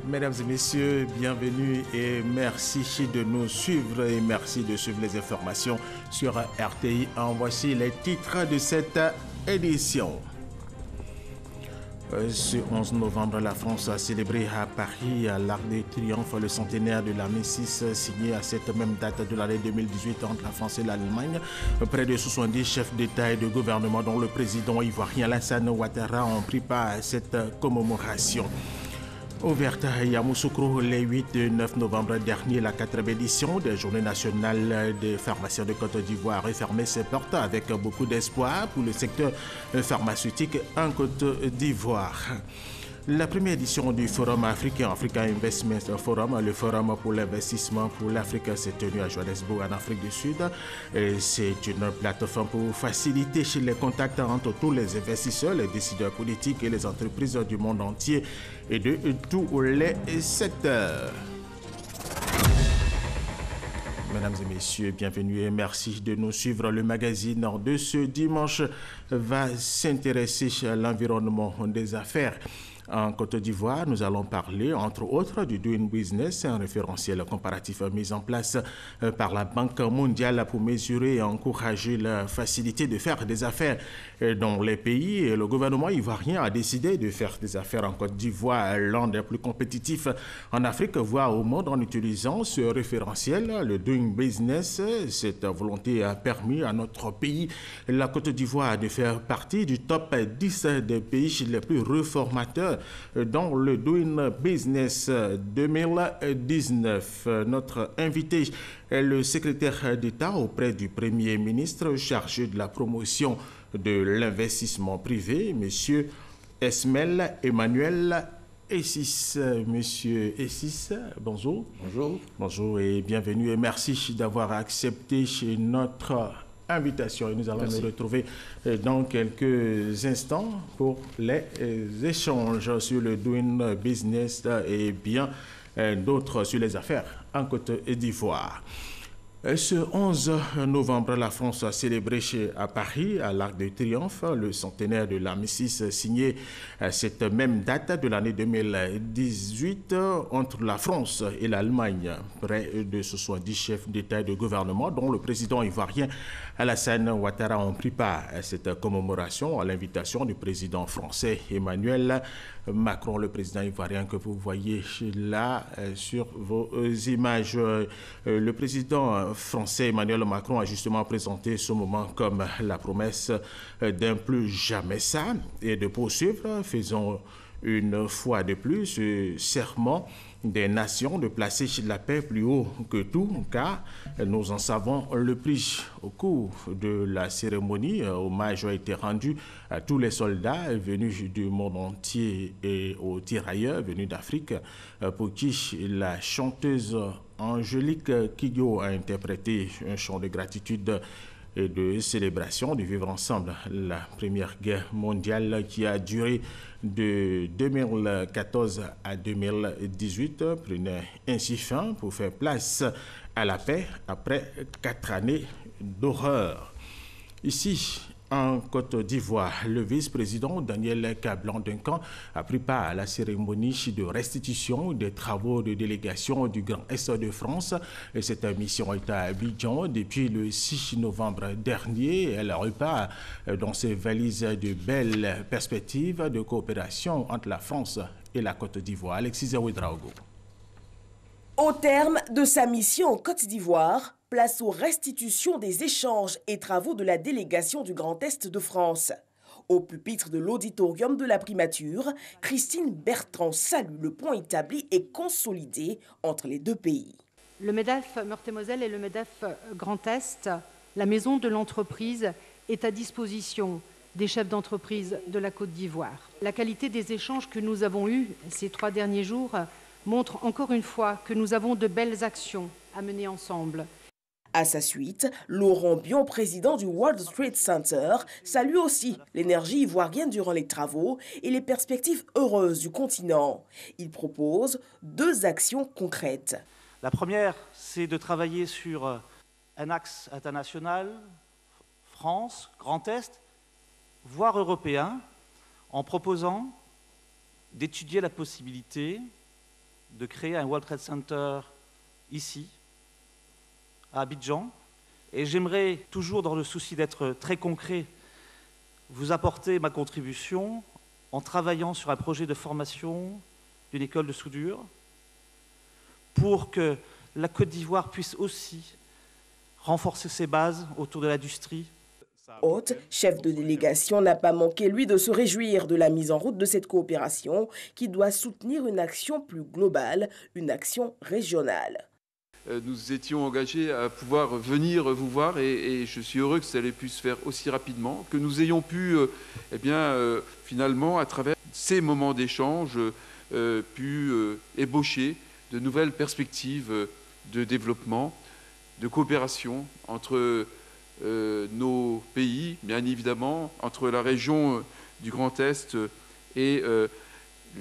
Mesdames et messieurs, bienvenue et merci de nous suivre et merci de suivre les informations sur RTI. Voici les titres de cette édition. Ce 11 novembre, la France a célébré à Paris, à l'Arc de Triomphe, le centenaire de la Mésis, signé à cette même date de l'année 2018 entre la France et l'Allemagne. Près de 70 chefs d'État et de gouvernement, dont le président ivoirien Alassane Ouattara, ont pris part à cette commémoration. Ouverte à Yamoussoukro les 8 et 9 novembre dernier, la 4e édition des Journées nationales des pharmaciens de Côte d'Ivoire a fermé ses portes avec beaucoup d'espoir pour le secteur pharmaceutique en Côte d'Ivoire. La première édition du Forum africain, Africa Investment Forum, le forum pour l'investissement pour l'Afrique, s'est tenu à Johannesburg, en Afrique du Sud. C'est une plateforme pour faciliter les contacts entre tous les investisseurs, les décideurs politiques et les entreprises du monde entier et de tous les secteurs. Mesdames et messieurs, bienvenue et merci de nous suivre. Le magazine de ce dimanche va s'intéresser à l'environnement des affaires. En Côte d'Ivoire, nous allons parler, entre autres, du Doing Business, un référentiel comparatif mis en place par la Banque mondiale pour mesurer et encourager la facilité de faire des affaires dans les pays. Et le gouvernement ivoirien a décidé de faire des affaires en Côte d'Ivoire, l'un des plus compétitifs en Afrique, voire au monde, en utilisant ce référentiel, le Doing Business. Cette volonté a permis à notre pays, la Côte d'Ivoire, de faire partie du top 10 des pays les plus réformateurs dans le Doing Business 2019. Notre invité est le secrétaire d'État auprès du Premier ministre chargé de la promotion de l'investissement privé, M. Esmel Emmanuel Essis. Monsieur Essis, bonjour. Bonjour. Bonjour et bienvenue et merci d'avoir accepté notre invitation. Et nous allons nous retrouver dans quelques instants pour les échanges sur le Doing Business et bien d'autres sur les affaires en Côte d'Ivoire. Ce 11 novembre, la France a célébré à Paris, à l'Arc de Triomphe, le centenaire de la Mésis, signé à cette même date de l'année 2018 entre la France et l'Allemagne. Près de 70 chefs d'État et de gouvernement, dont le président ivoirien Alassane Ouattara, ont pris part à cette commémoration à l'invitation du président français Emmanuel Macron, le président ivoirien que vous voyez là sur vos images. Le président français Emmanuel Macron a justement présenté ce moment comme la promesse d'un plus jamais ça et de poursuivre, faisons une fois de plus ce serment des nations de placer la paix plus haut que tout, car nous en savons le prix. Au cours de la cérémonie, hommage a été rendu à tous les soldats venus du monde entier et aux tirailleurs venus d'Afrique, pour qui la chanteuse Angélique Kidjo a interprété un chant de gratitude et de célébration du vivre ensemble. La Première Guerre mondiale qui a duré de 2014 à 2018 prenait ainsi fin pour faire place à la paix après 4 années d'horreur. Ici, en Côte d'Ivoire, le vice-président Daniel Kablan-Duncan a pris part à la cérémonie de restitution des travaux de délégation du Grand Est de France. Et cette mission est à Abidjan depuis le 6 novembre dernier. Elle repart dans ses valises de belles perspectives de coopération entre la France et la Côte d'Ivoire. Alexis Ouedraogo. Au terme de sa mission en Côte d'Ivoire, place aux restitutions des échanges et travaux de la délégation du Grand Est de France. Au pupitre de l'auditorium de la primature, Christine Bertrand salue le pont établi et consolidé entre les deux pays. Le MEDEF Meurthe-et-Moselle et le MEDEF Grand Est, la maison de l'entreprise, est à disposition des chefs d'entreprise de la Côte d'Ivoire. La qualité des échanges que nous avons eus ces 3 derniers jours montre encore une fois que nous avons de belles actions à mener ensemble. À sa suite, Laurent Bion, président du World Trade Center, salue aussi l'énergie ivoirienne durant les travaux et les perspectives heureuses du continent. Il propose 2 actions concrètes. La première, c'est de travailler sur un axe international, France, Grand Est, voire européen, en proposant d'étudier la possibilité de créer un World Trade Center ici, à Abidjan. Et j'aimerais, toujours dans le souci d'être très concret, vous apporter ma contribution en travaillant sur un projet de formation d'une école de soudure pour que la Côte d'Ivoire puisse aussi renforcer ses bases autour de l'industrie. Hôte, chef de délégation, n'a pas manqué, lui, de se réjouir de la mise en route de cette coopération qui doit soutenir une action plus globale, une action régionale. Nous étions engagés à pouvoir venir vous voir et je suis heureux que ça ait pu se faire aussi rapidement, que nous ayons pu, finalement, à travers ces moments d'échange, ébaucher de nouvelles perspectives de développement, de coopération entre nos pays, bien évidemment, entre la région du Grand Est et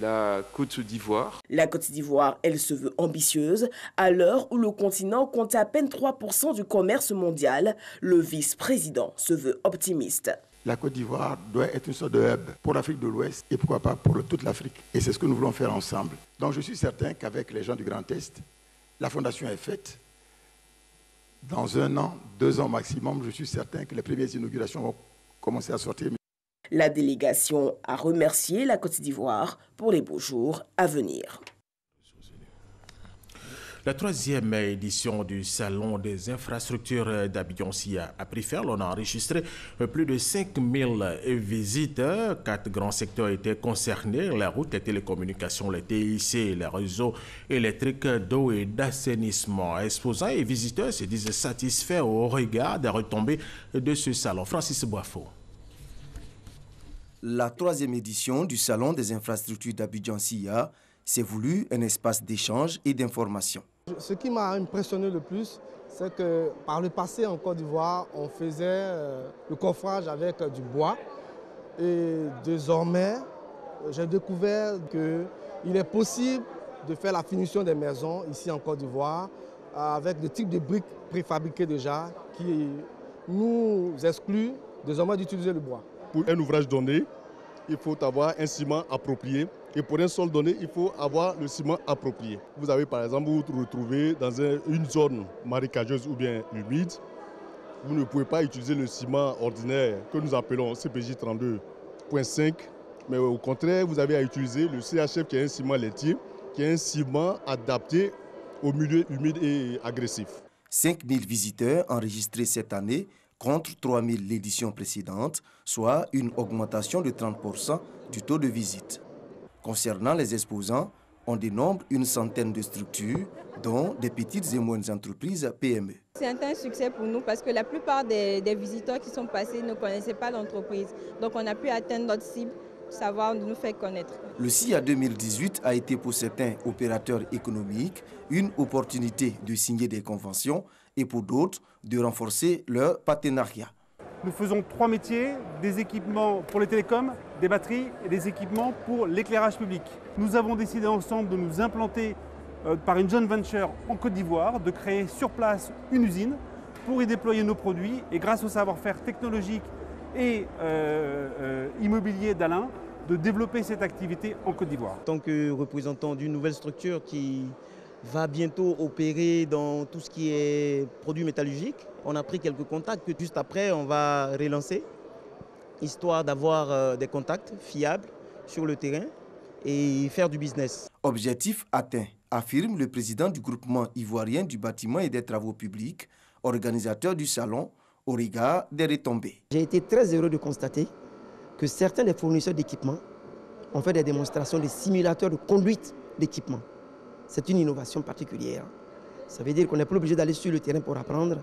la Côte d'Ivoire. La Côte d'Ivoire, elle se veut ambitieuse. À l'heure où le continent compte à peine 3% du commerce mondial, le vice-président se veut optimiste. La Côte d'Ivoire doit être une sorte de hub pour l'Afrique de l'Ouest et pourquoi pas pour toute l'Afrique. Et c'est ce que nous voulons faire ensemble. Donc je suis certain qu'avec les gens du Grand Est, la fondation est faite. Dans 1 an, 2 ans maximum, je suis certain que les premières inaugurations vont commencer à sortir. La délégation a remercié la Côte d'Ivoire pour les beaux jours à venir. La 3e édition du Salon des infrastructures d'Abidjan-Sia a pris fin. On a enregistré plus de 5000 visiteurs. 4 grands secteurs étaient concernés: la route, les télécommunications, les TIC, les réseaux électriques, d'eau et d'assainissement. Exposants et visiteurs se disent satisfaits au regard des retombées de ce salon. Francis Boifo. La 3e édition du Salon des infrastructures d'Abidjan-Sia s'est voulu un espace d'échange et d'information. Ce qui m'a impressionné le plus, c'est que par le passé en Côte d'Ivoire, on faisait le coffrage avec du bois. Et désormais, j'ai découvert qu'il est possible de faire la finition des maisons ici en Côte d'Ivoire avec des types de briques préfabriquées déjà qui nous excluent désormais d'utiliser le bois. Pour un ouvrage donné, il faut avoir un ciment approprié. Et pour un sol donné, il faut avoir le ciment approprié. Vous avez par exemple, vous vous retrouvez dans une zone marécageuse ou bien humide. Vous ne pouvez pas utiliser le ciment ordinaire que nous appelons CPJ 32.5. Mais au contraire, vous avez à utiliser le CHF qui est un ciment laitier, qui est un ciment adapté au milieu humide et agressif. 5000 visiteurs enregistrés cette année contre 3000 l'édition précédente, soit une augmentation de 30% du taux de visite. Concernant les exposants, on dénombre une centaine de structures, dont des petites et moyennes entreprises PME. C'est un succès pour nous parce que la plupart des visiteurs qui sont passés ne connaissaient pas l'entreprise. Donc on a pu atteindre notre cible, savoir nous faire connaître. Le SIA 2018 a été pour certains opérateurs économiques une opportunité de signer des conventions et pour d'autres de renforcer leur partenariat. Nous faisons 3 métiers, des équipements pour les télécoms, des batteries et des équipements pour l'éclairage public. Nous avons décidé ensemble de nous implanter par une joint venture en Côte d'Ivoire, de créer sur place une usine pour y déployer nos produits et grâce au savoir-faire technologique et immobilier d'Alain, de développer cette activité en Côte d'Ivoire. En tant que représentant d'une nouvelle structure qui va bientôt opérer dans tout ce qui est produits métallurgiques, on a pris quelques contacts que juste après on va relancer, histoire d'avoir des contacts fiables sur le terrain et faire du business. Objectif atteint, affirme le président du groupement ivoirien du bâtiment et des travaux publics, organisateur du salon, au regard des retombées. J'ai été très heureux de constater que certains des fournisseurs d'équipements ont fait des démonstrations de simulateurs de conduite d'équipement. C'est une innovation particulière. Ça veut dire qu'on n'est plus obligé d'aller sur le terrain pour apprendre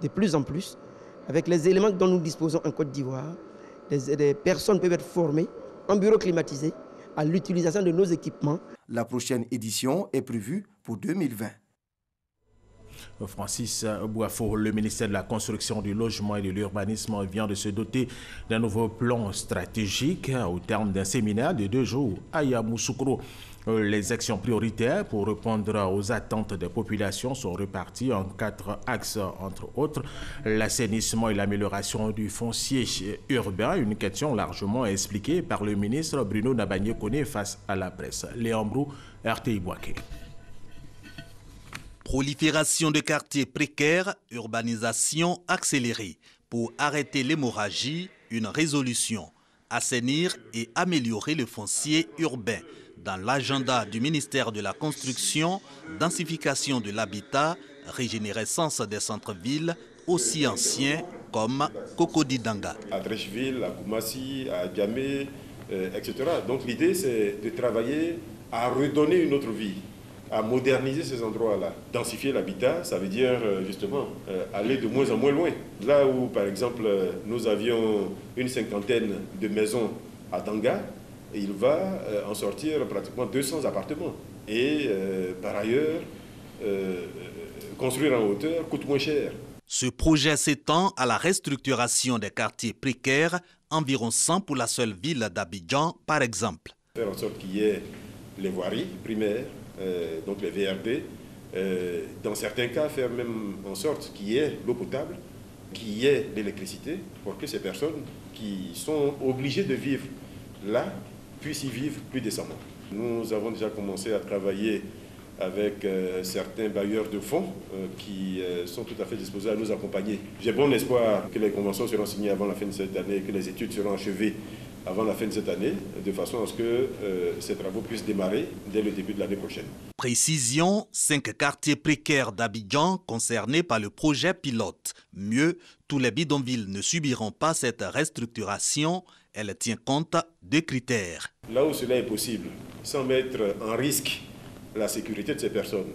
de plus en plus. Avec les éléments dont nous disposons en Côte d'Ivoire, des personnes peuvent être formées en bureau climatisé à l'utilisation de nos équipements. La prochaine édition est prévue pour 2020. Francis Boifo, le ministère de la Construction, du Logement et de l'Urbanisme vient de se doter d'un nouveau plan stratégique au terme d'un séminaire de 2 jours à Yamoussoukro. Les actions prioritaires pour répondre aux attentes des populations sont réparties en 4 axes, entre autres l'assainissement et l'amélioration du foncier urbain, une question largement expliquée par le ministre Bruno Nabagné-Koné face à la presse. Léon Brou, RTI Boaké. Prolifération de quartiers précaires, urbanisation accélérée. Pour arrêter l'hémorragie, une résolution. Assainir et améliorer le foncier urbain. Dans l'agenda du ministère de la Construction, densification de l'habitat, régénérescence des centres-villes, aussi anciens comme Cocody-Danga. À Treichville, à Koumassi, à Djamé, etc. Donc l'idée, c'est de travailler à redonner une autre vie, à moderniser ces endroits-là. Densifier l'habitat, ça veut dire justement aller de moins en moins loin. Là où, par exemple, nous avions une cinquantaine de maisons à Danga, il va en sortir pratiquement 200 appartements. Et par ailleurs, construire en hauteur coûte moins cher. Ce projet s'étend à la restructuration des quartiers précaires, environ 100 pour la seule ville d'Abidjan, par exemple. Faire en sorte qu'il y ait les voiries primaires, donc les VRD, dans certains cas faire même en sorte qu'il y ait l'eau potable, qu'il y ait l'électricité, pour que ces personnes qui sont obligées de vivre là puissent y vivre plus décemment. Nous avons déjà commencé à travailler avec certains bailleurs de fonds qui sont tout à fait disposés à nous accompagner. J'ai bon espoir que les conventions seront signées avant la fin de cette année, que les études seront achevées avant la fin de cette année, de façon à ce que ces travaux puissent démarrer dès le début de l'année prochaine. Précision, 5 quartiers précaires d'Abidjan concernés par le projet pilote. Mieux, tous les bidonvilles ne subiront pas cette restructuration. Elle tient compte de critères. Là où cela est possible, sans mettre en risque la sécurité de ces personnes,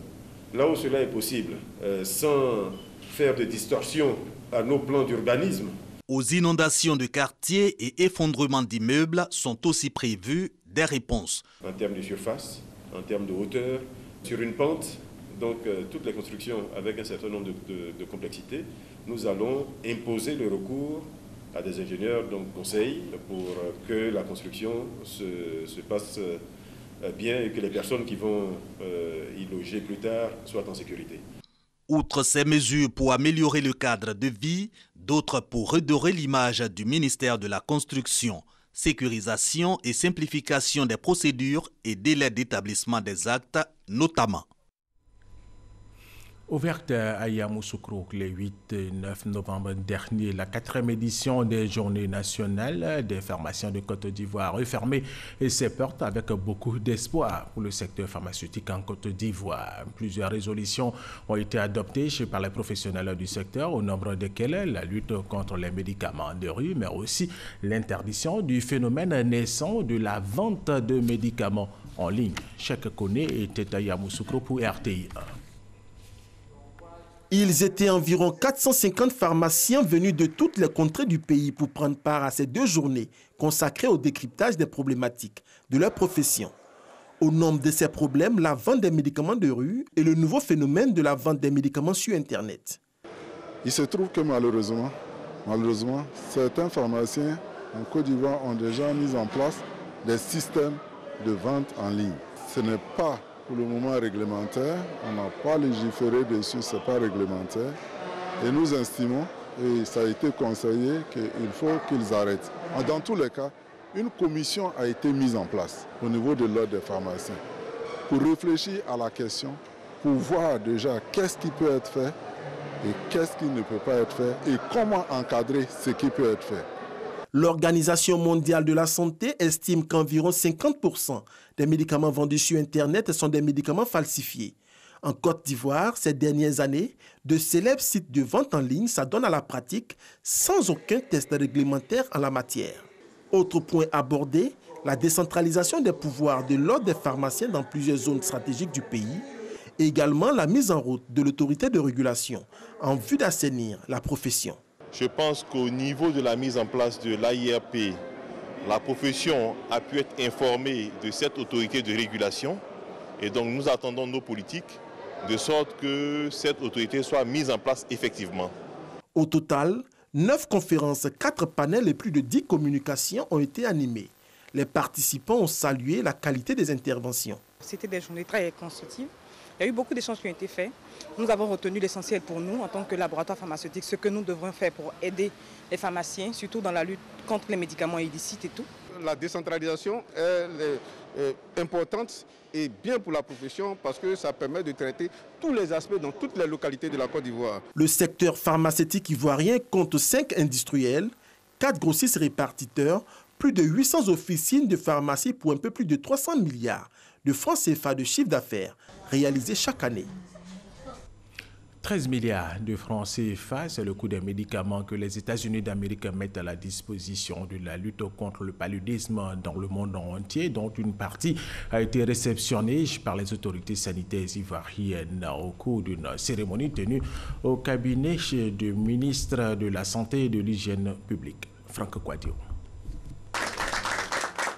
là où cela est possible, sans faire de distorsion à nos plans d'urbanisme. Aux inondations de quartiers et effondrements d'immeubles sont aussi prévues des réponses. En termes de surface, en termes de hauteur, sur une pente, donc toutes les constructions avec un certain nombre de complexités, nous allons imposer le recours à des ingénieurs conseils pour que la construction se passe bien et que les personnes qui vont y loger plus tard soient en sécurité. Outre ces mesures pour améliorer le cadre de vie, d'autres pour redorer l'image du ministère de la Construction, sécurisation et simplification des procédures et délais d'établissement des actes notamment. Ouverte à Yamoussoukro le 8 et 9 novembre dernier, la 4e édition des Journées nationales des pharmaciens de Côte d'Ivoire refermée ses portes avec beaucoup d'espoir pour le secteur pharmaceutique en Côte d'Ivoire. Plusieurs résolutions ont été adoptées par les professionnels du secteur, au nombre desquelles la lutte contre les médicaments de rue, mais aussi l'interdiction du phénomène naissant de la vente de médicaments en ligne. Cheikh Koné était à Yamoussoukro pour RTI 1. Ils étaient environ 450 pharmaciens venus de toutes les contrées du pays pour prendre part à ces 2 journées consacrées au décryptage des problématiques de leur profession. Au nombre de ces problèmes, la vente des médicaments de rue et le nouveau phénomène de la vente des médicaments sur Internet. Il se trouve que malheureusement, certains pharmaciens en Côte d'Ivoire ont déjà mis en place des systèmes de vente en ligne. Ce n'est pas pour le moment réglementaire, on n'a pas légiféré dessus, ce n'est pas réglementaire. Et nous estimons, et ça a été conseillé, qu'il faut qu'ils arrêtent. Dans tous les cas, une commission a été mise en place au niveau de l'ordre des pharmaciens pour réfléchir à la question, pour voir déjà qu'est-ce qui peut être fait et qu'est-ce qui ne peut pas être fait et comment encadrer ce qui peut être fait. L'Organisation mondiale de la santé estime qu'environ 50% des médicaments vendus sur Internet sont des médicaments falsifiés. En Côte d'Ivoire, ces dernières années, de célèbres sites de vente en ligne s'adonnent à la pratique sans aucun test réglementaire en la matière. Autre point abordé, la décentralisation des pouvoirs de l'ordre des pharmaciens dans plusieurs zones stratégiques du pays et également la mise en route de l'autorité de régulation en vue d'assainir la profession. Je pense qu'au niveau de la mise en place de l'AIRP, la profession a pu être informée de cette autorité de régulation et donc nous attendons nos politiques de sorte que cette autorité soit mise en place effectivement. Au total, 9 conférences, 4 panels et plus de 10 communications ont été animées. Les participants ont salué la qualité des interventions. C'était des journées très constructives. Il y a eu beaucoup d'échanges qui ont été faits. Nous avons retenu l'essentiel pour nous en tant que laboratoire pharmaceutique, ce que nous devrons faire pour aider les pharmaciens, surtout dans la lutte contre les médicaments illicites et tout. la décentralisation est importante et bien pour la profession parce que ça permet de traiter tous les aspects dans toutes les localités de la Côte d'Ivoire. Le secteur pharmaceutique ivoirien compte 5 industriels, 4 grossistes répartiteurs, plus de 800 officines de pharmacie pour un peu plus de 300 milliards de francs CFA de chiffre d'affaires réalisés chaque année. 13 milliards de francs CFA, c'est le coût des médicaments que les États-Unis d'Amérique mettent à la disposition de la lutte contre le paludisme dans le monde entier, dont une partie a été réceptionnée par les autorités sanitaires ivoiriennes au cours d'une cérémonie tenue au cabinet du ministre de la Santé et de l'Hygiène publique, Franck Kouadio.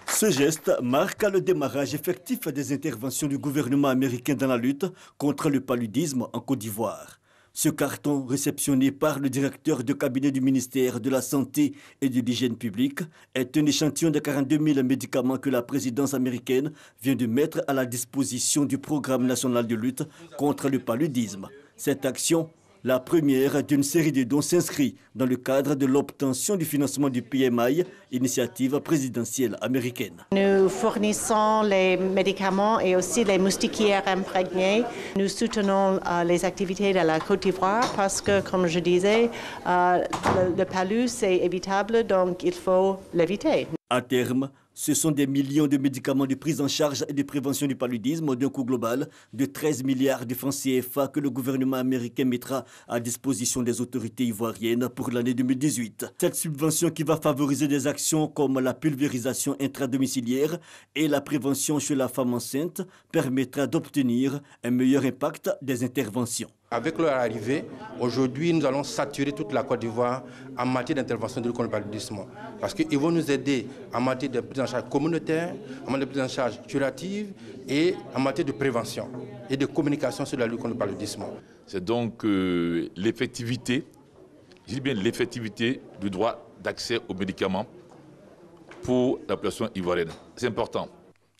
Ce geste marque le démarrage effectif des interventions du gouvernement américain dans la lutte contre le paludisme en Côte d'Ivoire. Ce carton, réceptionné par le directeur de cabinet du ministère de la Santé et de l'Hygiène publique, est un échantillon de 42 000 médicaments que la présidence américaine vient de mettre à la disposition du Programme national de lutte contre le paludisme. Cette action, la première d'une série de dons, s'inscrit dans le cadre de l'obtention du financement du PMI, initiative présidentielle américaine. Nous fournissons les médicaments et aussi les moustiquaires imprégnées. Nous soutenons les activités de la Côte d'Ivoire parce que, comme je disais, le palud c'est évitable, donc il faut l'éviter. À terme, ce sont des millions de médicaments de prise en charge et de prévention du paludisme d'un coût global de 13 milliards de francs CFA que le gouvernement américain mettra à disposition des autorités ivoiriennes pour l'année 2018. Cette subvention qui va favoriser des actions comme la pulvérisation intradomiciliaire et la prévention chez la femme enceinte permettra d'obtenir un meilleur impact des interventions. Avec leur arrivée, aujourd'hui, nous allons saturer toute la Côte d'Ivoire en matière d'intervention de lutte contre le paludisme. Parce qu'ils vont nous aider en matière de prise en charge communautaire, en matière de prise en charge curative et en matière de prévention et de communication sur la lutte contre le paludisme. C'est donc l'effectivité, je dis bien l'effectivité du droit d'accès aux médicaments pour la population ivoirienne. C'est important.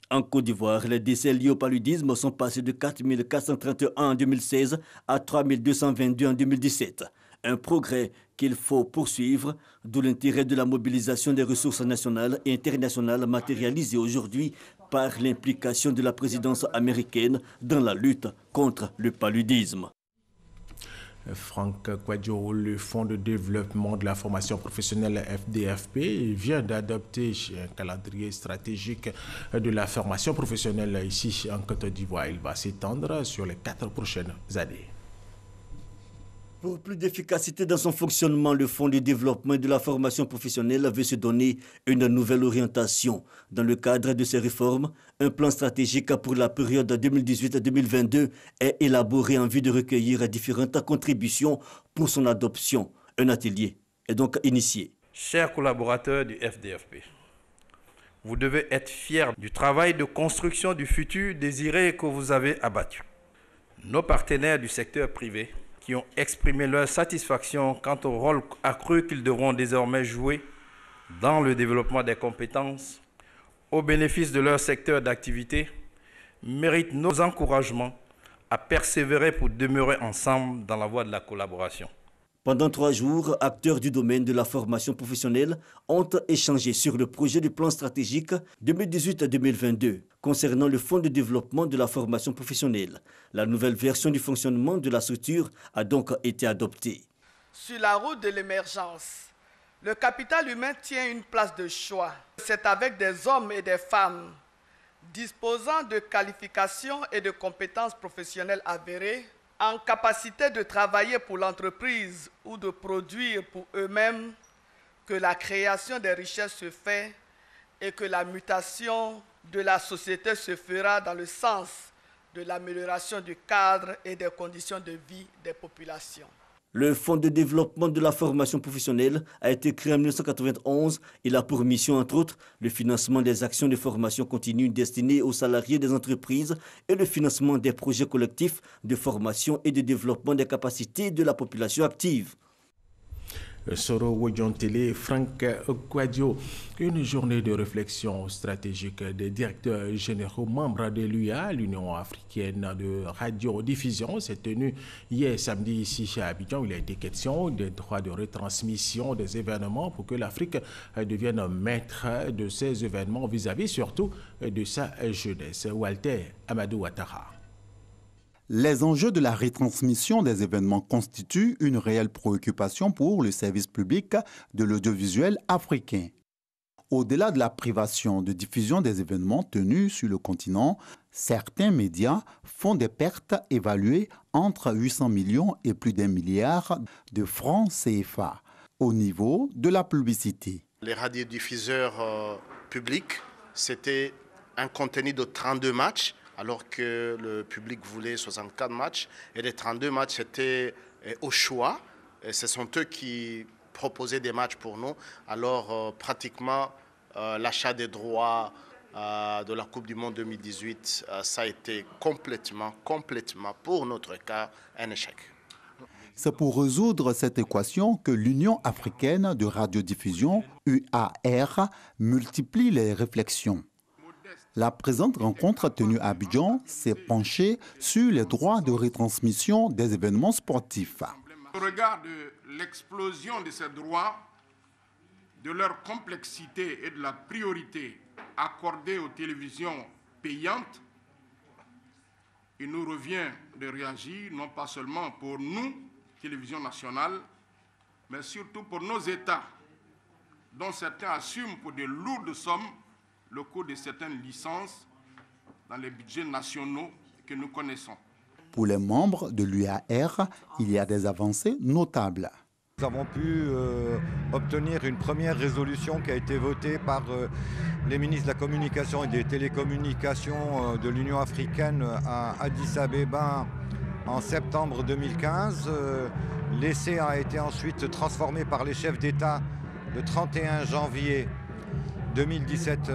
En Côte d'Ivoire, les décès liés au paludisme sont passés de 4 431 en 2016 à 3 222 en 2017. Un progrès qu'il faut poursuivre, d'où l'intérêt de la mobilisation des ressources nationales et internationales matérialisées aujourd'hui par l'implication de la présidence américaine dans la lutte contre le paludisme. Franck Kouadio, le Fonds de développement de la formation professionnelle FDFP vient d'adopter un calendrier stratégique de la formation professionnelle ici en Côte d'Ivoire. Il va s'étendre sur les 4 prochaines années. Pour plus d'efficacité dans son fonctionnement, le Fonds de développement de la formation professionnelle veut se donner une nouvelle orientation. Dans le cadre de ces réformes, un plan stratégique pour la période 2018-2022 est élaboré en vue de recueillir différentes contributions pour son adoption. Un atelier est donc initié. Chers collaborateurs du FDFP, vous devez être fiers du travail de construction du futur désiré que vous avez abattu. Nos partenaires du secteur privé qui ont exprimé leur satisfaction quant au rôle accru qu'ils devront désormais jouer dans le développement des compétences au bénéfice de leur secteur d'activité, méritent nos encouragements à persévérer pour demeurer ensemble dans la voie de la collaboration. Pendant 3 jours, acteurs du domaine de la formation professionnelle ont échangé sur le projet du plan stratégique 2018-2022 concernant le Fonds de développement de la formation professionnelle. La nouvelle version du fonctionnement de la structure a donc été adoptée. Sur la route de l'émergence, le capital humain tient une place de choix. C'est avec des hommes et des femmes disposant de qualifications et de compétences professionnelles avérées, en capacité de travailler pour l'entreprise ou de produire pour eux-mêmes, que la création des richesses se fait et que la mutation de la société se fera dans le sens de l'amélioration du cadre et des conditions de vie des populations. Le Fonds de développement de la formation professionnelle a été créé en 1991. Il a pour mission, entre autres, le financement des actions de formation continue destinées aux salariés des entreprises et le financement des projets collectifs de formation et de développement des capacités de la population active. Soro Wodjontele et Franck Kouadio. Une journée de réflexion stratégique des directeurs généraux membres de l'UA, l'Union africaine de radiodiffusion, s'est tenue hier samedi ici à Abidjan. Il a été question des droits de retransmission des événements pour que l'Afrique devienne maître de ces événements vis-à-vis surtout de sa jeunesse. Walter Amadou Ouattara. Les enjeux de la retransmission des événements constituent une réelle préoccupation pour le service public de l'audiovisuel africain. Au-delà de la privation de diffusion des événements tenus sur le continent, certains médias font des pertes évaluées entre 800 millions et plus d'1 milliard de francs CFA au niveau de la publicité. Les radiodiffuseurs publics, c'était un contenu de 32 matchs, alors que le public voulait 64 matchs. Et les 32 matchs, c'était au choix. Et ce sont eux qui proposaient des matchs pour nous. Alors, pratiquement, l'achat des droits de la Coupe du Monde 2018, ça a été complètement, pour notre cas, un échec. C'est pour résoudre cette équation que l'Union africaine de radiodiffusion, UAR, multiplie les réflexions. La présente rencontre tenue à Abidjan s'est penchée sur les droits de retransmission des événements sportifs. Au regard de l'explosion de ces droits, de leur complexité et de la priorité accordée aux télévisions payantes, il nous revient de réagir non pas seulement pour nous, télévision nationale, mais surtout pour nos États, dont certains assument pour de lourdes sommes le coût de certaines licences dans les budgets nationaux que nous connaissons. Pour les membres de l'UAR, il y a des avancées notables. Nous avons pu obtenir une première résolution qui a été votée par les ministres de la Communication et des Télécommunications de l'Union africaine à Addis Abeba en septembre 2015. L'essai a été ensuite transformé par les chefs d'État le 31 janvier 2017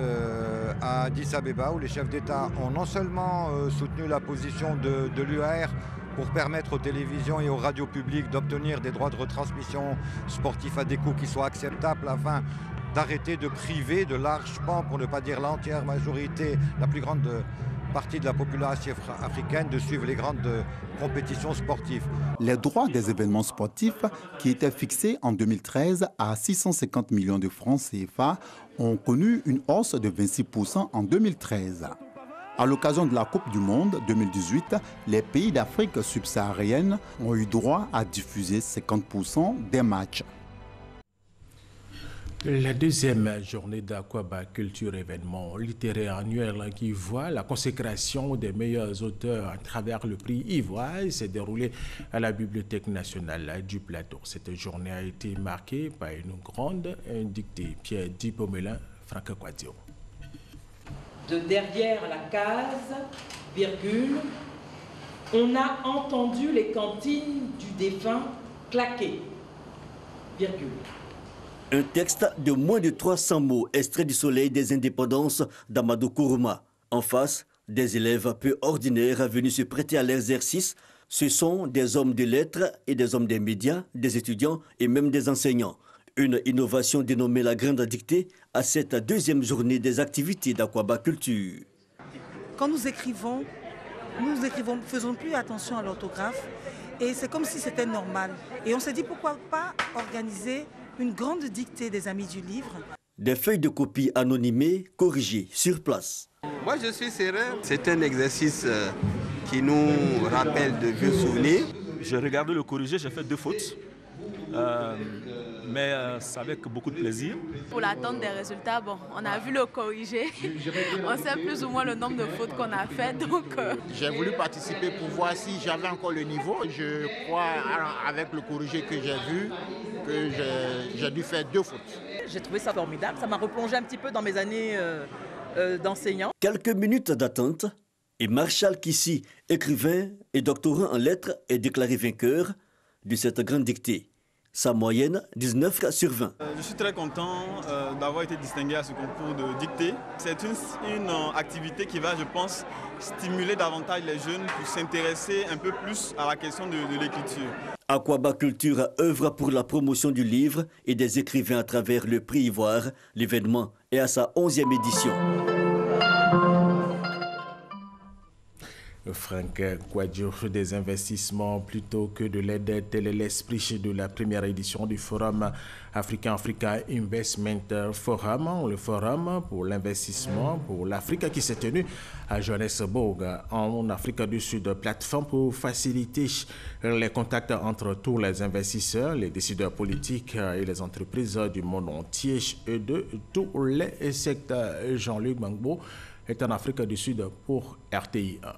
à Addis Abeba, où les chefs d'État ont non seulement soutenu la position de l'UAR pour permettre aux télévisions et aux radios publiques d'obtenir des droits de retransmission sportifs à des coûts qui soient acceptables afin d'arrêter de priver de larges pans, pour ne pas dire l'entière majorité, la plus grande partie de la population africaine de suivre les grandes compétitions sportives. Les droits des événements sportifs, qui étaient fixés en 2013 à 650 millions de francs CFA, ont connu une hausse de 26% en 2013. À l'occasion de la Coupe du Monde 2018, les pays d'Afrique subsaharienne ont eu droit à diffuser 50% des matchs. La deuxième journée d'Akwaba Culture événement littéraire annuel qui voit la consécration des meilleurs auteurs à travers le prix Ivoire s'est déroulée à la Bibliothèque nationale du Plateau. Cette journée a été marquée par une grande dictée. Pierre Dipomelin, Franck Kouadio. De derrière la case, virgule, on a entendu les cantines du défunt claquer, virgule. Un texte de moins de 300 mots, extrait du Soleil des indépendances d'Amadou Kourouma. En face, des élèves peu ordinaires venus se prêter à l'exercice. Ce sont des hommes de lettres et des hommes des médias, des étudiants et même des enseignants. Une innovation dénommée la Grande Dictée à cette deuxième journée des activités d'Akwaba Culture. Quand nous écrivons, faisons plus attention à l'orthographe et c'est comme si c'était normal. Et on s'est dit pourquoi pas organiser une grande dictée des amis du livre. Des feuilles de copie anonymées, corrigées sur place. Moi je suis sérieux. C'est un exercice qui nous rappelle de vieux souvenirs. J'ai regardé le corrigé, j'ai fait 2 fautes. Mais c'est avec beaucoup de plaisir. Pour l'attente des résultats, bon, on a vu le corrigé. On sait plus ou moins le nombre de fautes qu'on a fait. J'ai voulu participer pour voir si j'avais encore le niveau. Je crois, avec le corrigé que j'ai vu, que j'ai dû faire 2 fautes. J'ai trouvé ça formidable. Ça m'a replongé un petit peu dans mes années d'enseignant. Quelques minutes d'attente et Marshall Kissi, écrivain et doctorant en lettres, est déclaré vainqueur de cette grande dictée. Sa moyenne, 19 sur 20. Je suis très content d'avoir été distingué à ce concours de dictée. C'est une activité qui va, je pense, stimuler davantage les jeunes pour s'intéresser un peu plus à la question de l'écriture. Aquabaculture œuvre pour la promotion du livre et des écrivains à travers le prix Ivoire. L'événement est à sa 11e édition. Franck Kouadio, des investissements plutôt que de l'aide, tel est l'esprit de la première édition du Forum Africa Investment Forum, le Forum pour l'investissement pour l'Afrique qui s'est tenu à Johannesburg, en Afrique du Sud, plateforme pour faciliter les contacts entre tous les investisseurs, les décideurs politiques et les entreprises du monde entier et de tous les secteurs. Jean-Luc Gbangbo est en Afrique du Sud pour RTI 1.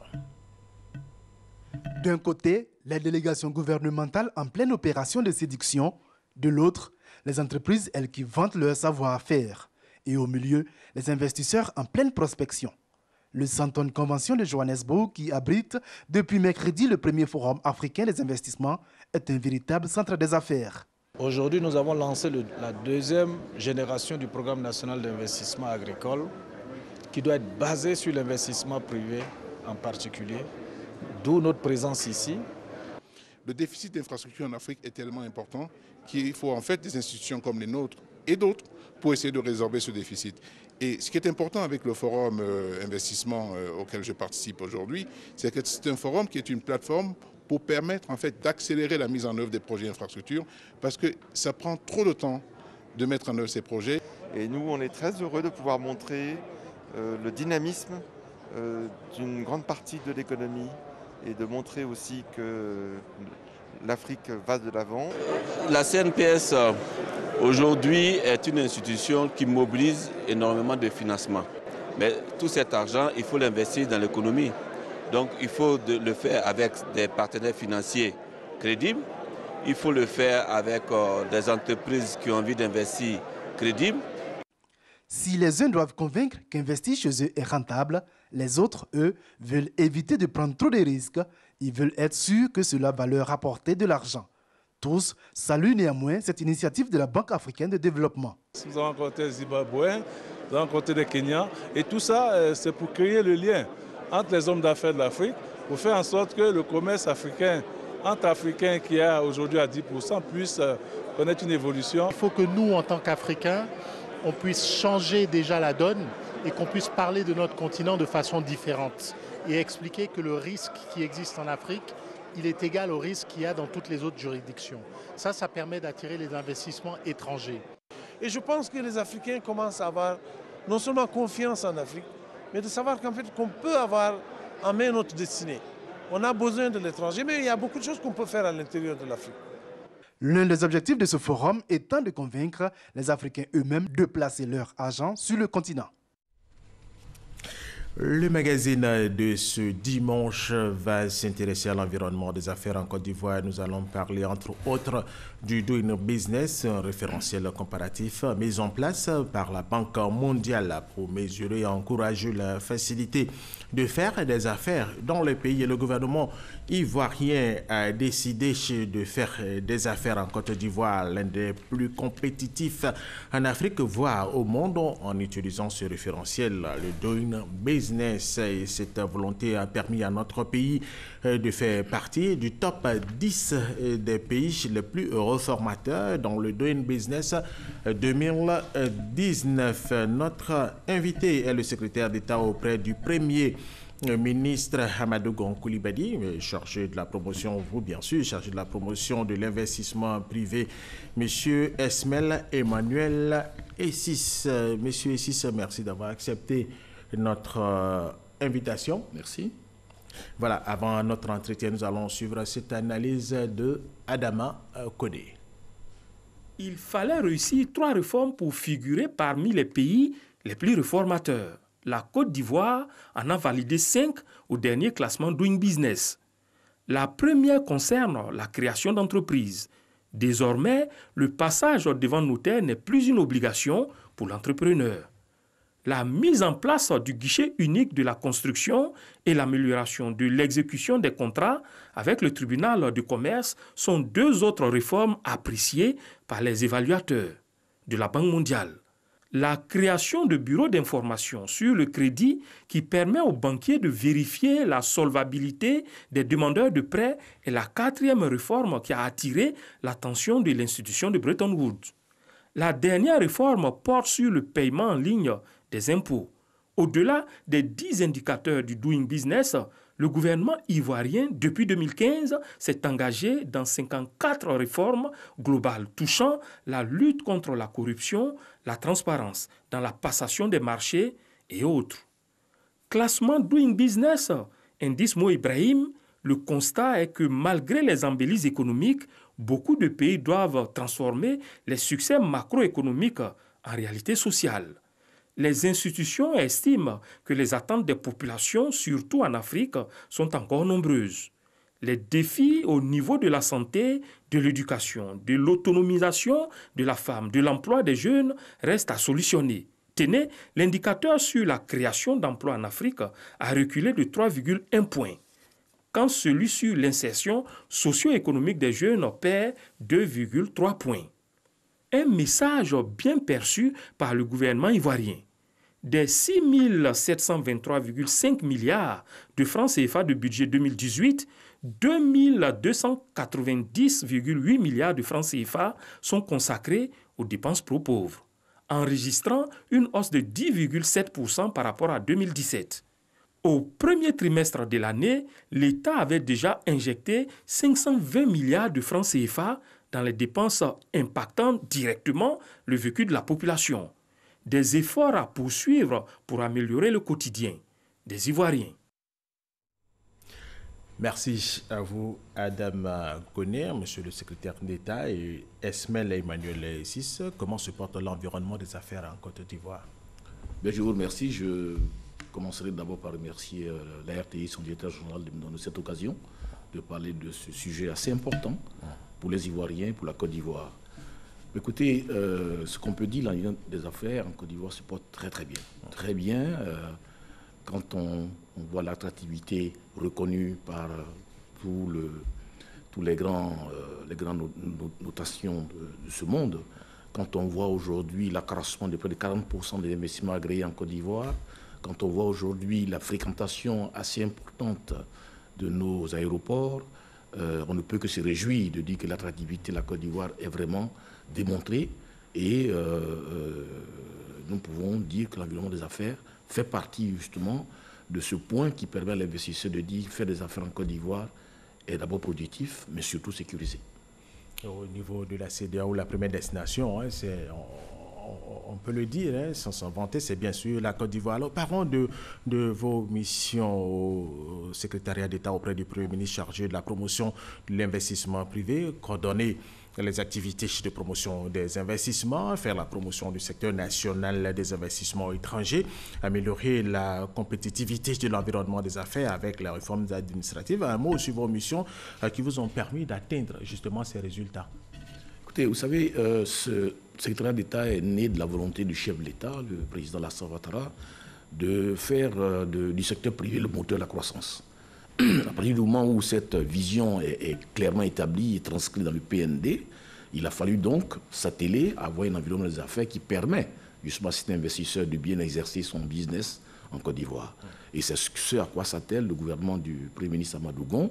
D'un côté, les délégations gouvernementales en pleine opération de séduction. De l'autre, les entreprises, elles qui vantent leur savoir-faire. Et au milieu, les investisseurs en pleine prospection. Le Santon Convention de Johannesburg, qui abrite depuis mercredi le premier forum africain des investissements, est un véritable centre des affaires. Aujourd'hui, nous avons lancé la deuxième génération du programme national d'investissement agricole, qui doit être basé sur l'investissement privé en particulier. D'où notre présence ici. Le déficit d'infrastructures en Afrique est tellement important qu'il faut en fait des institutions comme les nôtres et d'autres pour essayer de résorber ce déficit. Et ce qui est important avec le forum investissement auquel je participe aujourd'hui, c'est que c'est un forum qui est une plateforme pour permettre en fait d'accélérer la mise en œuvre des projets d'infrastructure parce que ça prend trop de temps de mettre en œuvre ces projets. Et nous, on est très heureux de pouvoir montrer le dynamisme d'une grande partie de l'économie et de montrer aussi que l'Afrique va de l'avant. La CNPS aujourd'hui est une institution qui mobilise énormément de financement. Mais tout cet argent, il faut l'investir dans l'économie. Donc il faut le faire avec des partenaires financiers crédibles. Il faut le faire avec des entreprises qui ont envie d'investir crédibles. Si les uns doivent convaincre qu'investir chez eux est rentable, les autres, eux, veulent éviter de prendre trop de risques. Ils veulent être sûrs que cela va leur rapporter de l'argent. Tous saluent néanmoins cette initiative de la Banque africaine de développement. Nous avons rencontré les Zimbabwéens, nous avons rencontré les Kenyans, et tout ça, c'est pour créer le lien entre les hommes d'affaires de l'Afrique, pour faire en sorte que le commerce africain, entre Africains qui est aujourd'hui à 10%, puisse connaître une évolution. Il faut que nous, en tant qu'Africains, on puisse changer déjà la donne et qu'on puisse parler de notre continent de façon différente et expliquer que le risque qui existe en Afrique, il est égal au risque qu'il y a dans toutes les autres juridictions. Ça permet d'attirer les investissements étrangers. Et je pense que les Africains commencent à avoir non seulement confiance en Afrique, mais de savoir qu'en fait qu'on peut avoir en main notre destinée. On a besoin de l'étranger, mais il y a beaucoup de choses qu'on peut faire à l'intérieur de l'Afrique. L'un des objectifs de ce forum étant de convaincre les Africains eux-mêmes de placer leur argent sur le continent. Le magazine de ce dimanche va s'intéresser à l'environnement des affaires en Côte d'Ivoire. Nous allons parler entre autres du Doing Business, un référentiel comparatif mis en place par la Banque mondiale pour mesurer et encourager la facilité de faire des affaires dans le pays. Et le gouvernement ivoirien a décidé de faire des affaires en Côte d'Ivoire, l'un des plus compétitifs en Afrique, voire au monde, en utilisant ce référentiel, le Doing Business. Et cette volonté a permis à notre pays de faire partie du top 10 des pays les plus reformateurs dans le Doing Business 2019. Notre invité est le secrétaire d'État auprès du Premier ministre Amadou Gon Coulibaly, chargé de la promotion, vous bien sûr, chargé de la promotion de l'investissement privé, Monsieur Esmel Emmanuel Essis. Monsieur Essis, merci d'avoir accepté notre invitation. Merci. Voilà, avant notre entretien, nous allons suivre cette analyse de Adama Kodé. Il fallait réussir 3 réformes pour figurer parmi les pays les plus réformateurs. La Côte d'Ivoire en a validé 5 au dernier classement Doing Business. La première concerne la création d'entreprises. Désormais, le passage devant notaire n'est plus une obligation pour l'entrepreneur. La mise en place du guichet unique de la construction et l'amélioration de l'exécution des contrats avec le tribunal de commerce sont 2 autres réformes appréciées par les évaluateurs de la Banque mondiale. La création de bureaux d'information sur le crédit qui permet aux banquiers de vérifier la solvabilité des demandeurs de prêts est la 4e réforme qui a attiré l'attention de l'institution de Bretton Woods. La dernière réforme porte sur le paiement en ligne des impôts. Au-delà des 10 indicateurs du Doing Business, le gouvernement ivoirien, depuis 2015, s'est engagé dans 54 réformes globales touchant la lutte contre la corruption, la transparence dans la passation des marchés et autres. Classement Doing Business, indice Mo Ibrahim, le constat est que malgré les embellies économiques, beaucoup de pays doivent transformer les succès macroéconomiques en réalité sociale. Les institutions estiment que les attentes des populations, surtout en Afrique, sont encore nombreuses. Les défis au niveau de la santé, de l'éducation, de l'autonomisation de la femme, de l'emploi des jeunes restent à solutionner. Tenez, l'indicateur sur la création d'emplois en Afrique a reculé de 3,1 points, quand celui sur l'insertion socio-économique des jeunes perd 2,3 points. Un message bien perçu par le gouvernement ivoirien. Des 6 723,5 milliards de francs CFA de budget 2018, 2 290,8 milliards de francs CFA sont consacrés aux dépenses pro-pauvres, enregistrant une hausse de 10,7% par rapport à 2017. Au premier trimestre de l'année, l'État avait déjà injecté 520 milliards de francs CFA dans les dépenses impactant directement le vécu de la population. Des efforts à poursuivre pour améliorer le quotidien des Ivoiriens. Merci à vous, Adam Goner, monsieur le secrétaire d'État, et Esmel Emmanuel Sis. Comment se porte l'environnement des affaires en Côte d'Ivoire? Je vous remercie. Je commencerai d'abord par remercier la RTI, son directeur général, de me donner cette occasion de parler de ce sujet assez important pour les Ivoiriens, pour la Côte d'Ivoire. Écoutez, ce qu'on peut dire, l'environnement des affaires en Côte d'Ivoire se porte très très bien. Très bien, quand on voit l'attractivité reconnue par tous les grandes notations de ce monde, quand on voit aujourd'hui l'accroissement de près de 40% des investissements agréés en Côte d'Ivoire, quand on voit aujourd'hui la fréquentation assez importante de nos aéroports, on ne peut que se réjouir de dire que l'attractivité de la Côte d'Ivoire est vraiment démontrée et nous pouvons dire que l'environnement des affaires fait partie justement de ce point qui permet à l'investisseur de dire faire des affaires en Côte d'Ivoire est d'abord productif, mais surtout sécurisé. Au niveau de la CEDEAO, la première destination, on peut le dire, sans s'en vanter, c'est bien sûr la Côte d'Ivoire. Alors, parlons de vos missions au secrétariat d'État auprès du Premier ministre chargé de la promotion de l'investissement privé, coordonner les activités de promotion des investissements, faire la promotion du secteur national des investissements étrangers, améliorer la compétitivité de l'environnement des affaires avec les réformes administratives. Un mot sur vos missions qui vous ont permis d'atteindre justement ces résultats. Écoutez, vous savez, ce secrétariat d'État est né de la volonté du chef de l'État, le président Alassane Ouattara, de faire du secteur privé le moteur de la croissance. À partir du moment où cette vision est clairement établie et transcrite dans le PND, il a fallu donc s'atteler à avoir un environnement des affaires qui permet justement à cet investisseur de bien exercer son business en Côte d'Ivoire. Et c'est ce à quoi s'attelle le gouvernement du Premier ministre Amadou Gon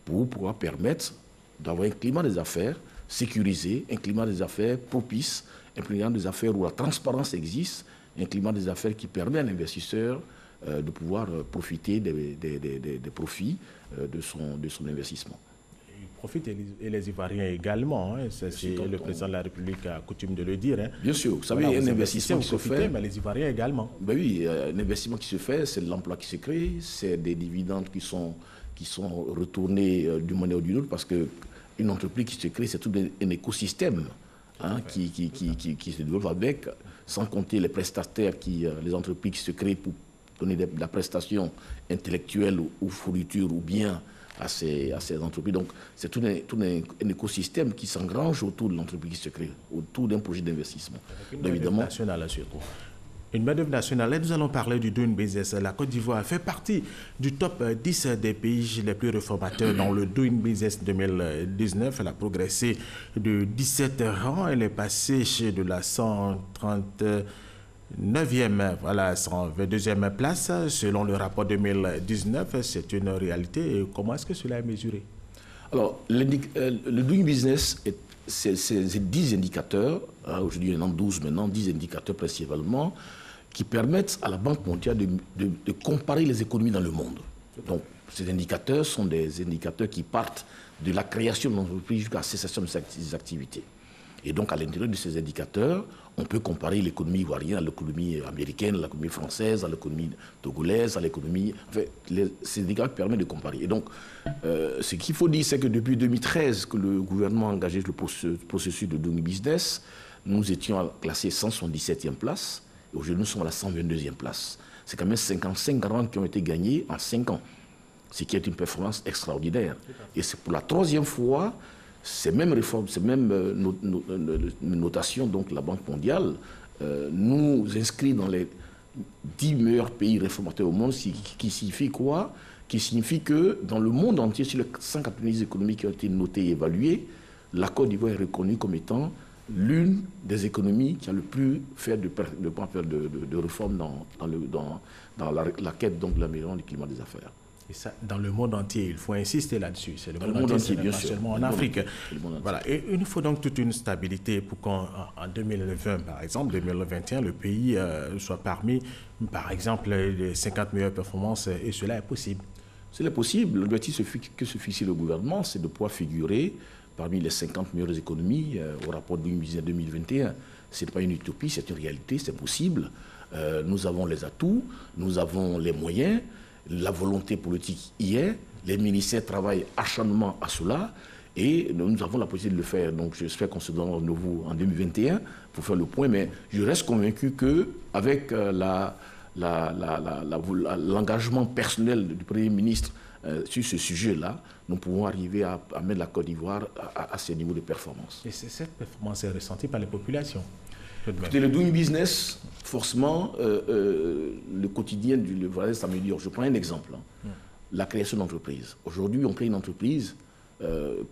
pour pouvoir permettre d'avoir un climat des affaires sécurisé, un climat des affaires propice, un climat des affaires où la transparence existe, un climat des affaires qui permet à l'investisseur de pouvoir profiter des profits de son investissement. Ils profitent et les Ivoiriens également. C'est le président de la République a coutume de le dire. Bien sûr, vous savez, un investissement qui se fait... Mais les Ivoiriens également. Ben oui, un investissement qui se fait, c'est de l'emploi qui se crée, c'est des dividendes qui sont retournés d'une manière ou d'une autre, parce qu'une entreprise qui se crée, c'est tout un écosystème qui se développe avec, sans compter les prestataires, les entreprises qui se créent pour donner de la prestation intellectuelle ou fourniture ou bien à ces entreprises. Donc, c'est tout un écosystème qui s'engrange autour de l'entreprise qui se crée, autour d'un projet d'investissement. Une main-d'œuvre nationale, surtout. Une main-d'œuvre nationale. Là, nous allons parler du Doing Business. La Côte d'Ivoire fait partie du top 10 des pays les plus réformateurs dans le Doing Business 2019. Elle a progressé de 17 rangs. Elle est passée de la 130 9e, voilà, 122e place. Selon le rapport 2019, c'est une réalité. Et comment est-ce que cela est mesuré? Alors, le Doing Business, c'est 10 indicateurs, aujourd'hui il y en a 12 maintenant, 10 indicateurs principalement, qui permettent à la Banque mondiale de comparer les économies dans le monde. Donc, ces indicateurs sont des indicateurs qui partent de la création de l'entreprise jusqu'à la cessation de ses activités. Et donc, à l'intérieur de ces indicateurs, on peut comparer l'économie ivoirienne à l'économie américaine, à l'économie française, à l'économie togolaise, à l'économie... Enfin, ces indicateurs permettent de comparer. Et donc, ce qu'il faut dire, c'est que depuis 2013, que le gouvernement a engagé le processus de Doing Business, nous étions classés 177e place. Et aujourd'hui, nous sommes à la 122e place. C'est quand même 55 grands qui ont été gagnés en 5 ans. Ce qui est une performance extraordinaire. Et c'est pour la 3e fois... Ces mêmes réformes, ces mêmes notations, donc la Banque mondiale, nous inscrit dans les 10 meilleurs pays réformateurs au monde, qui signifie quoi? Qui signifie que dans le monde entier, sur les 190 économies qui ont été notées et évaluées, la Côte d'Ivoire est reconnue comme étant l'une des économies qui a le plus fait de réformes dans la quête donc, de l'amélioration du climat des affaires. Et ça, dans le monde entier, il faut insister là-dessus. C'est le monde entier, bien sûr. Seulement en Afrique. Voilà. Et il nous faut donc toute une stabilité pour qu'en 2020, par exemple, 2021, le pays soit parmi, par exemple, les 50 meilleures performances. Et cela est possible. Cela est possible. L'objectif que se fixe le gouvernement, c'est de pouvoir figurer parmi les 50 meilleures économies au rapport de 2021. Ce n'est pas une utopie, c'est une réalité, c'est possible. Nous avons les atouts, nous avons les moyens. La volonté politique y est, les ministères travaillent acharnement à cela et nous avons la possibilité de le faire. Donc j'espère qu'on se donne rendez-vous en 2021 pour faire le point, mais je reste convaincu qu'avec l'engagement personnel du Premier ministre sur ce sujet-là, nous pouvons arriver à mettre la Côte d'Ivoire à ces niveaux de performance. Et cette performance est ressentie par les populations? Écoutez, le Doing Business, forcément, le quotidien du Ivoirien s'améliore. Je prends un exemple. La création d'entreprises. Aujourd'hui, on crée une entreprise,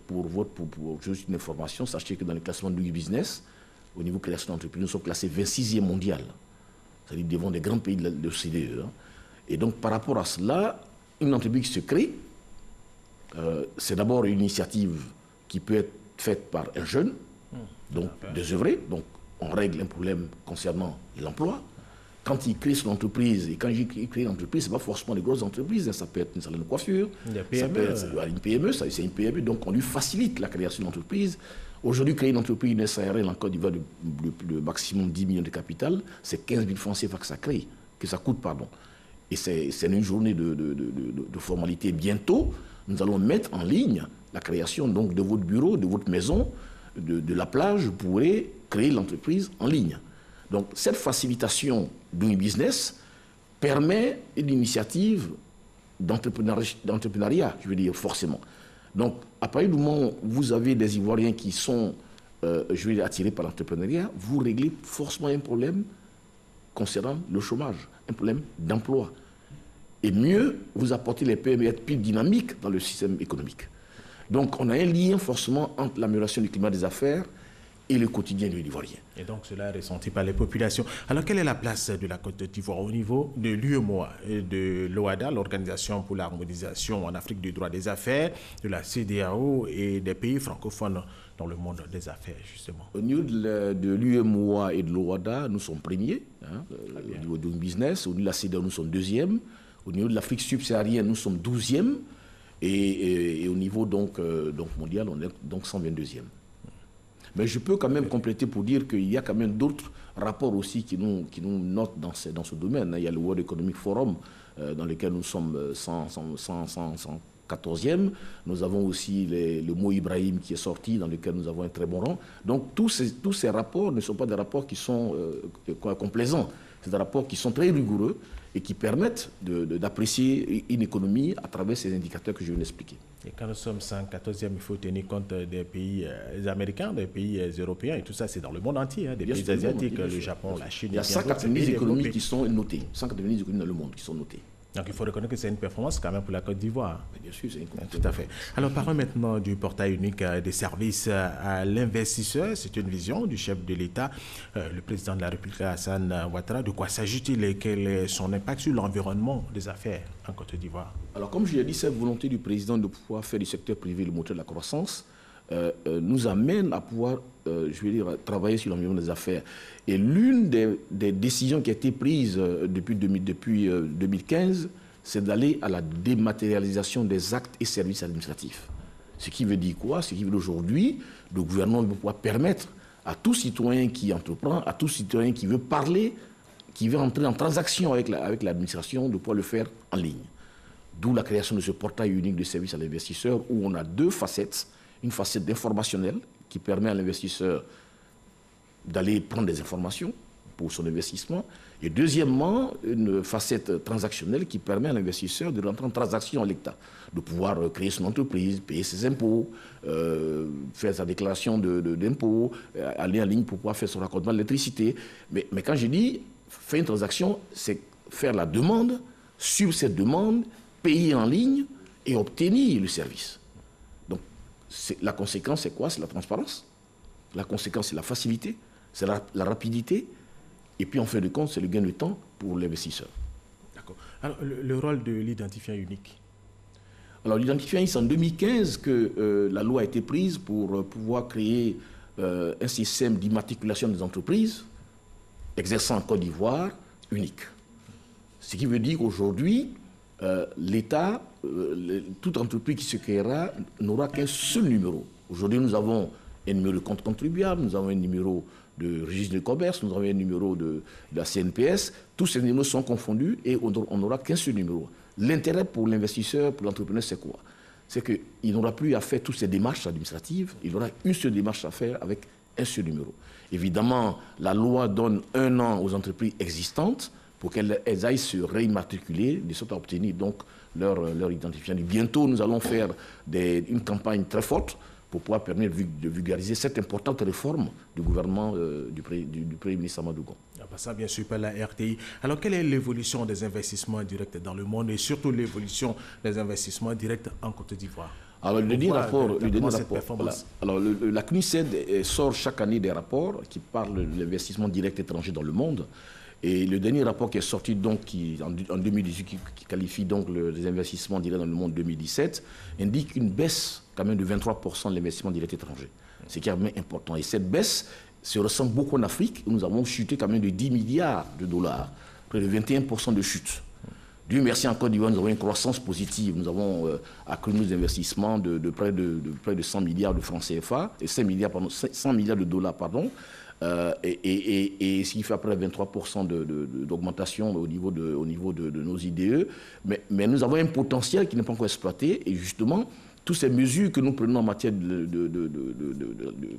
pour juste une information, sachez que dans le classement Doing Business, au niveau création d'entreprise, nous sommes classés 26e mondial. C'est-à-dire devant des grands pays de l'OCDE. Et donc, par rapport à cela, une entreprise qui se crée, c'est d'abord une initiative qui peut être faite par un jeune, donc désœuvré, donc on règle un problème concernant l'emploi. Quand il crée son entreprise, et quand il crée une entreprise, ce n'est pas forcément des grosses entreprises, ça peut être une salon de coiffure, ça peut être une PME, c'est une PME, donc on lui facilite la création d'entreprise. Aujourd'hui, créer une entreprise, une SARL en Côte d'Ivoire, le maximum 10 millions de capital, c'est 15 000 francs CFA que ça coûte. Et c'est une journée de formalité. Bientôt, nous allons mettre en ligne la création donc, de votre bureau, de votre maison, de la plage, vous pourrez créer l'entreprise en ligne. Donc, cette facilitation Doing Business permet une initiative d'entrepreneuriat, je veux dire, forcément. Donc, à partir du moment où vous avez des Ivoiriens qui sont, je veux dire, attirés par l'entrepreneuriat, vous réglez forcément un problème concernant le chômage, un problème d'emploi. Et mieux, vous apportez les PME à être plus dynamiques dans le système économique. Donc, on a un lien forcément entre l'amélioration du climat des affaires et le quotidien de l'Ivoirien. Et donc, cela est ressenti par les populations. Alors, quelle est la place de la Côte d'Ivoire au niveau de l'UEMOA et de l'OADA, l'Organisation pour l'harmonisation en Afrique du droit des affaires, de la CEDEAO et des pays francophones dans le monde des affaires, justement? Au niveau de l'UEMOA et de l'OADA, nous sommes premiers, au niveau de business. Au niveau de la CEDEAO, nous sommes deuxièmes. Au niveau de l'Afrique subsaharienne, nous sommes 12e. Et au niveau donc mondial, on est donc 122e. Mais je peux quand même compléter pour dire qu'il y a quand même d'autres rapports aussi qui nous notent dans ce domaine. Il y a le World Economic Forum dans lequel nous sommes 114e. Nous avons aussi le mot Ibrahim qui est sorti, dans lequel nous avons un très bon rang. Donc tous ces rapports ne sont pas des rapports qui sont complaisants. C'est des rapports qui sont très rigoureux et qui permettent d'apprécier une économie à travers ces indicateurs que je viens d'expliquer. Et quand nous sommes 114e, il faut tenir compte des pays américains, des pays européens, et tout ça, c'est dans le monde entier, des pays asiatiques, le Japon, la Chine. Il y a 190 économies qui sont notées, 190 économies dans le monde qui sont notées. Donc il faut reconnaître que c'est une performance quand même pour la Côte d'Ivoire. Bien sûr, c'est une tout à fait. Alors parlons maintenant du portail unique des services à l'investisseur. C'est une vision du chef de l'État, le président de la République Alassane Ouattara. De quoi s'agit-il et quel est son impact sur l'environnement des affaires en Côte d'Ivoire? Alors comme je l'ai dit, cette volonté du président de pouvoir faire du secteur privé le moteur de la croissance nous amène à pouvoir, travailler sur l'environnement des affaires. Et l'une des décisions qui a été prise depuis 2015, c'est d'aller à la dématérialisation des actes et services administratifs. Ce qui veut dire quoi? Ce qui veut dire aujourd'hui, le gouvernement va pouvoir permettre à tout citoyen qui entreprend, à tout citoyen qui veut parler, qui veut entrer en transaction avec l'administration, de pouvoir le faire en ligne. D'où la création de ce portail unique de services à l'investisseur où on a deux facettes. Une facette informationnelle qui permet à l'investisseur d'aller prendre des informations pour son investissement. Et deuxièmement, une facette transactionnelle qui permet à l'investisseur de rentrer en transaction avec l'État, de pouvoir créer son entreprise, payer ses impôts, faire sa déclaration d'impôts, aller en ligne pour pouvoir faire son raccordement d'électricité. Mais quand je dis faire une transaction, c'est faire la demande, suivre cette demande, payer en ligne et obtenir le service. La conséquence, c'est quoi? C'est la transparence. La conséquence, c'est la facilité, c'est la rapidité. Et puis, en fin de compte, c'est le gain de temps pour l'investisseur. D'accord. Alors, le rôle de l'identifiant unique? Alors, l'identifiant unique, c'est en 2015 que la loi a été prise pour pouvoir créer un système d'immatriculation des entreprises exerçant en Côte d'Ivoire unique. Ce qui veut dire qu'aujourd'hui, l'État, toute entreprise qui se créera n'aura qu'un seul numéro. Aujourd'hui, nous avons un numéro de compte contribuable, nous avons un numéro de registre de commerce, nous avons un numéro de la CNPS. Tous ces numéros sont confondus et on n'aura qu'un seul numéro. L'intérêt pour l'investisseur, pour l'entrepreneur, c'est quoi? C'est qu'il n'aura plus à faire toutes ces démarches administratives, il aura une seule démarche à faire avec un seul numéro. Évidemment, la loi donne 1 an aux entreprises existantes pour qu'elles aillent se réimmatriculer, de sorte à obtenir donc leur identifiant. Bientôt, nous allons faire une campagne très forte pour pouvoir permettre de vulgariser cette importante réforme du gouvernement du Premier ministre Amadou Gon. Ça, bien sûr, par la RTI. Alors, quelle est l'évolution des investissements directs dans le monde et surtout l'évolution des investissements directs en Côte d'Ivoire? Alors, le dernier rapport, voilà. Alors, la CNUSED sort chaque année des rapports qui parlent de l'investissement direct étranger dans le monde. Et le dernier rapport qui est sorti donc, en 2018, qui qualifie donc les investissements directs dans le monde 2017, indique une baisse quand même de 23% de l'investissement direct étranger. C'est quand même important. Et cette baisse se ressent beaucoup en Afrique, où nous avons chuté quand même de 10 milliards de dollars, près de 21% de chute. Dieu merci, en Côte d'Ivoire, nous avons une croissance positive. Nous avons accru nos investissements de près de 100 milliards de francs CFA, et 100 milliards de dollars, pardon. Et ce qui fait après 23% d'augmentation au niveau de nos IDE. Mais nous avons un potentiel qui n'est pas encore exploité. Et justement, toutes ces mesures que nous prenons en matière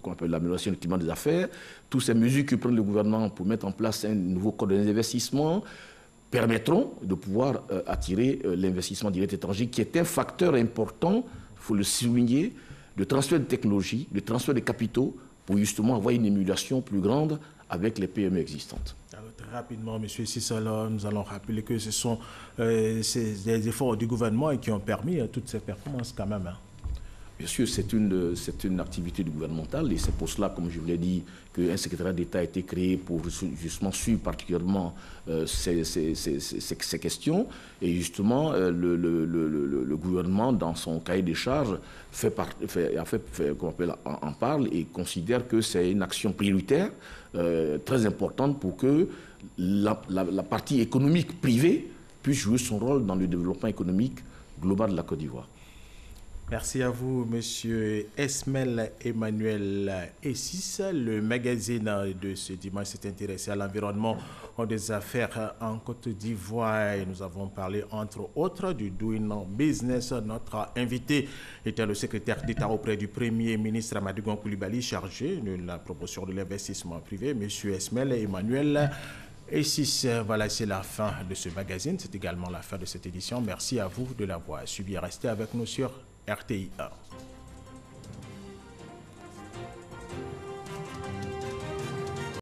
qu'on appelle l'amélioration du climat des affaires, toutes ces mesures que prend le gouvernement pour mettre en place un nouveau code d'investissement, permettront de pouvoir attirer l'investissement direct étranger, qui est un facteur important, il faut le souligner, de transfert de technologie, de transfert de capitaux, pour justement avoir une émulation plus grande avec les PME existantes. Alors, très rapidement, M. Sissolo, nous allons rappeler que ce sont des efforts du gouvernement qui ont permis toutes ces performances quand même. Bien sûr, c'est une activité gouvernementale et c'est pour cela, comme je vous l'ai dit, qu'un secrétariat d'État a été créé pour justement suivre particulièrement ces questions. Et justement, le gouvernement, dans son cahier des charges, en parle et considère que c'est une action prioritaire très importante pour que la partie économique privée puisse jouer son rôle dans le développement économique global de la Côte d'Ivoire. Merci à vous, Monsieur Esmel Emmanuel Essis. Le magazine de ce dimanche s'est intéressé à l'environnement des affaires en Côte d'Ivoire. Et nous avons parlé, entre autres, du Doing Business. Notre invité était le secrétaire d'État auprès du Premier ministre Amadou Gon Coulibaly, chargé de la promotion de l'investissement privé, Monsieur Esmel Emmanuel Essis. Voilà, c'est la fin de ce magazine. C'est également la fin de cette édition. Merci à vous de l'avoir suivi. Restez avec nous sur RTI 1.